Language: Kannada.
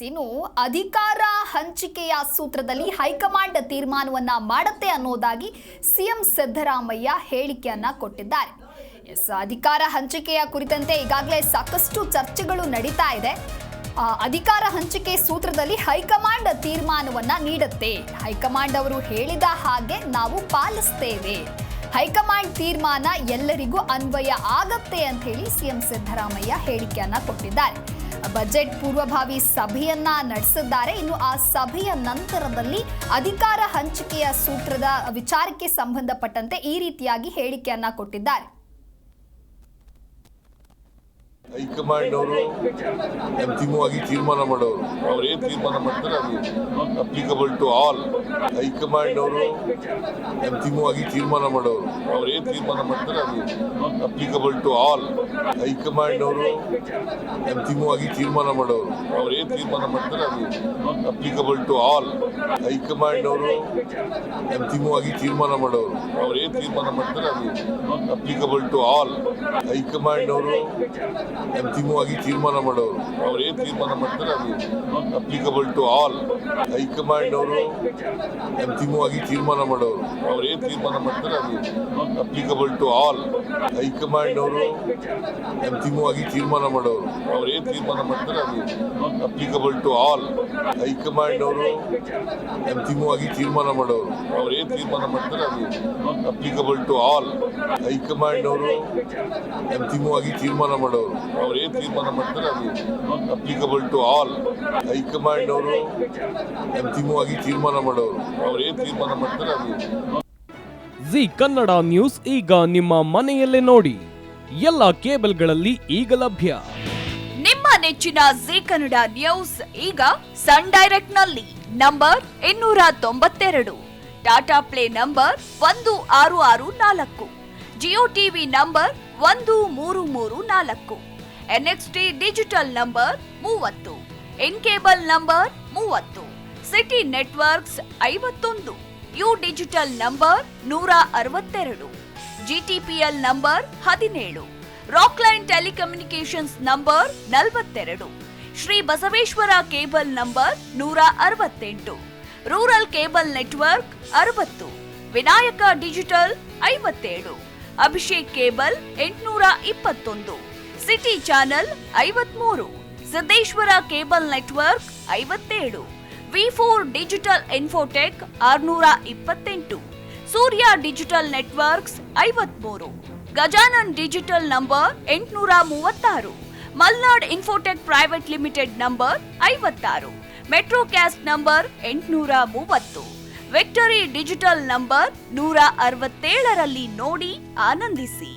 ಇನ್ನು ಅಧಿಕಾರ ಹಂಚಿಕೆಯ ಸೂತ್ರದಲ್ಲಿ ಹೈಕಮಾಂಡ್ ತೀರ್ಮಾನವನ್ನ ಮಾಡುತ್ತೆ ಅನ್ನೋದಾಗಿ ಸಿಎಂ ಸಿದ್ದರಾಮಯ್ಯ ಹೇಳಿಕೆಯನ್ನ ಕೊಟ್ಟಿದ್ದಾರೆ. ಅಧಿಕಾರ ಹಂಚಿಕೆಯ ಕುರಿತಂತೆ ಈಗಾಗಲೇ ಸಾಕಷ್ಟು ಚರ್ಚೆಗಳು ನಡೀತಾ ಇದೆ. ಅಧಿಕಾರ ಹಂಚಿಕೆ ಸೂತ್ರದಲ್ಲಿ ಹೈಕಮಾಂಡ್ ತೀರ್ಮಾನವನ್ನ ನೀಡುತ್ತೆ. ಹೈಕಮಾಂಡ್ ಅವರು ಹೇಳಿದ ಹಾಗೆ ನಾವು ಪಾಲಿಸ್ತೇವೆ. ಹೈಕಮಾಂಡ್ ತೀರ್ಮಾನ ಎಲ್ಲರಿಗೂ ಅನ್ವಯ ಆಗತ್ತೆ ಅಂತ ಹೇಳಿ ಸಿಎಂ ಸಿದ್ದರಾಮಯ್ಯ ಹೇಳಿಕೆಯನ್ನ ಕೊಟ್ಟಿದ್ದಾರೆ. ಬಜೆಟ್ ಪೂರ್ವಭಾವಿ ಸಭೆಯನ್ನ ನಡೆಸಿದ್ದಾರೆ. ಇನ್ನು ಆ ಸಭೆಯ ನಂತರದಲ್ಲಿ ಅಧಿಕಾರ ಹಂಚಿಕೆಯ ಸೂತ್ರದ ವಿಚಾರಕ್ಕೆ ಸಂಬಂಧಪಟ್ಟಂತೆ ಈ ರೀತಿಯಾಗಿ ಹೇಳಿಕೆಯನ್ನ ಕೊಟ್ಟಿದ್ದಾರೆ. ಹೈಕಮಾಂಡ್ ಅವರು ಅಂತಿಮವಾಗಿ ತೀರ್ಮಾನ ಮಾಡೋರು. ಅವ್ರು ಏನು ತೀರ್ಮಾನ ಮಾಡ್ತಾರೆ ಅದು ಅಪ್ಲಿಕಬಲ್ ಟು ಆಲ್. ಹೈಕಮಾಂಡ್ ಅವರು ಅಂತಿಮವಾಗಿ ತೀರ್ಮಾನ ಮಾಡೋರು. ಅವ್ರು ಏನು ತೀರ್ಮಾನ ಮಾಡ್ತಾರೆ ಅದು ಅಪ್ಲಿಕಬಲ್ ಟು ಆಲ್. ಹೈಕಮಾಂಡ್ ಅವರು ಅಂತಿಮವಾಗಿ ತೀರ್ಮಾನ ಮಾಡೋರು. ಅವ್ರು ಏನು ತೀರ್ಮಾನ ಮಾಡ್ತಾರೆ ಅದು ಅಪ್ಲಿಕಬಲ್ ಟು ಆಲ್. ಹೈಕಮಾಂಡ್ ಅವರು ಅಂತಿಮವಾಗಿ ತೀರ್ಮಾನ ಮಾಡೋರು. ಅವ್ರು ಏನು ತೀರ್ಮಾನ ಮಾಡ್ತಾರೆ ಅದು ಅಪ್ಲಿಕಬಲ್ ಟು ಆಲ್. ಹೈಕಮಾಂಡ್ ಅವರು ಅಂತಿಮವಾಗಿ ತೀರ್ಮಾನ ಮಾಡೋರು. ಅವ್ರು ಏನು ತೀರ್ಮಾನ ಮಾಡ್ತಾರೆ ಅದು ಅಪ್ಲಿಕಬಲ್ ಟು ಆಲ್. ಹೈಕಮಾಂಡ್ ಅವರು ಅಂತಿಮವಾಗಿ ತೀರ್ಮಾನ ಮಾಡೋರು. ಅವ್ರು ಏನು ತೀರ್ಮಾನ ಮಾಡ್ತಾರೆ ಅದು ಅಪ್ಲಿಕಬಲ್ ಟು ಆಲ್. ಹೈಕಮಾಂಡ್ ಅವರು ಅಂತಿಮವಾಗಿ ತೀರ್ಮಾನ ಮಾಡೋರು. ಅವ್ರು ಏನು ತೀರ್ಮಾನ ಮಾಡ್ತಾರೆ ಅದು ಅಪ್ಲಿಕಬಲ್ ಟು ಆಲ್. ಹೈಕಮಾಂಡ್ ಅವರು ಅಂತಿಮವಾಗಿ ತೀರ್ಮಾನ ಮಾಡೋರು. ಅವ್ರು ಏನು ತೀರ್ಮಾನ ಮಾಡ್ತಾರೆ ಅದು ಅಪ್ಲಿಕಬಲ್ ಟು ಆಲ್. ಹೈಕಮಾಂಡ್ ಅವರು ಅಂತಿಮವಾಗಿ ತೀರ್ಮಾನ ಮಾಡೋರು. ಅವ್ರು ಏನು ತೀರ್ಮಾನ ಮಾಡ್ತಾರೆ ಅದು ಅಪ್ಲಿಕಬಲ್ ಟು ಆಲ್. ಹೈಕಮಾಂಡ್ ಅವರು ಅಂತಿಮವಾಗಿ ತೀರ್ಮಾನ ಮಾಡೋರು. ಅವ್ರು ಏನು ತೀರ್ಮಾನ ಮಾಡ್ತಾರೆ ಅದು. ಜಿ ಕನ್ನಡ ನ್ಯೂಸ್ ಈಗ ನಿಮ್ಮ ಮನೆಯಲ್ಲೇ ನೋಡಿ. ಎಲ್ಲ ಕೇಬಲ್ಗಳಲ್ಲಿ ಈಗ ಲಭ್ಯ. ನಿಮ್ಮ ನೆಚ್ಚಿನ ಜಿ ಕನ್ನಡ ನ್ಯೂಸ್ ಈಗ ಸನ್ ಡೈರೆಕ್ಟ್ ನಲ್ಲಿ number 292, Tata Play number 1664, Jio TV number 1334, NXT digital number 30, N cable number 30, city networks 51, U digital number 162, GTPL number 17, Rockline telecommunications number 42, Shri Basaveshwara cable number 168, rural cable network 60, Vinayaka digital 57, Abhishek cable 821, city channel 53, Siddeshwara cable network 57, ವಿ4 digital infotech 628, Surya digital networks 53, Gajanan digital number 836, Malnad infotech private limited number 56, Metrocast number 830, Victory digital number 167ರಲ್ಲಿ ನೋಡಿ ಆನಂದಿಸಿ.